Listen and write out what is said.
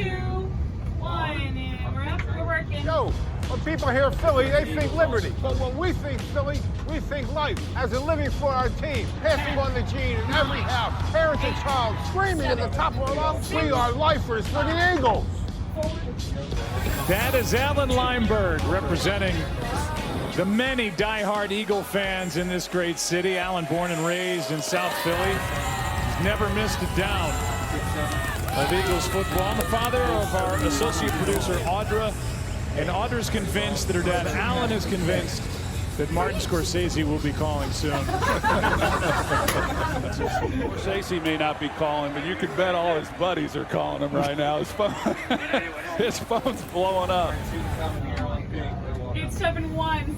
2, 1, and we're up. We're working. Yo, when people hear Philly, they think Liberty. But when we think Philly, we think life. As in living for our team, passing on the gene in every house, parents and child, screaming at the top of our lungs, we are lifers for the Eagles. That is Alan Lineberg representing the many diehard Eagle fans in this great city. Alan, born and raised in South Philly, he's never missed a down of Eagles football. I'm the father of our associate producer, Audra. And Audra's convinced that her dad, Alan, is convinced that Martin Scorsese will be calling soon. Scorsese may not be calling, but you can bet all his buddies are calling him right now. His phone's blowing up. 871.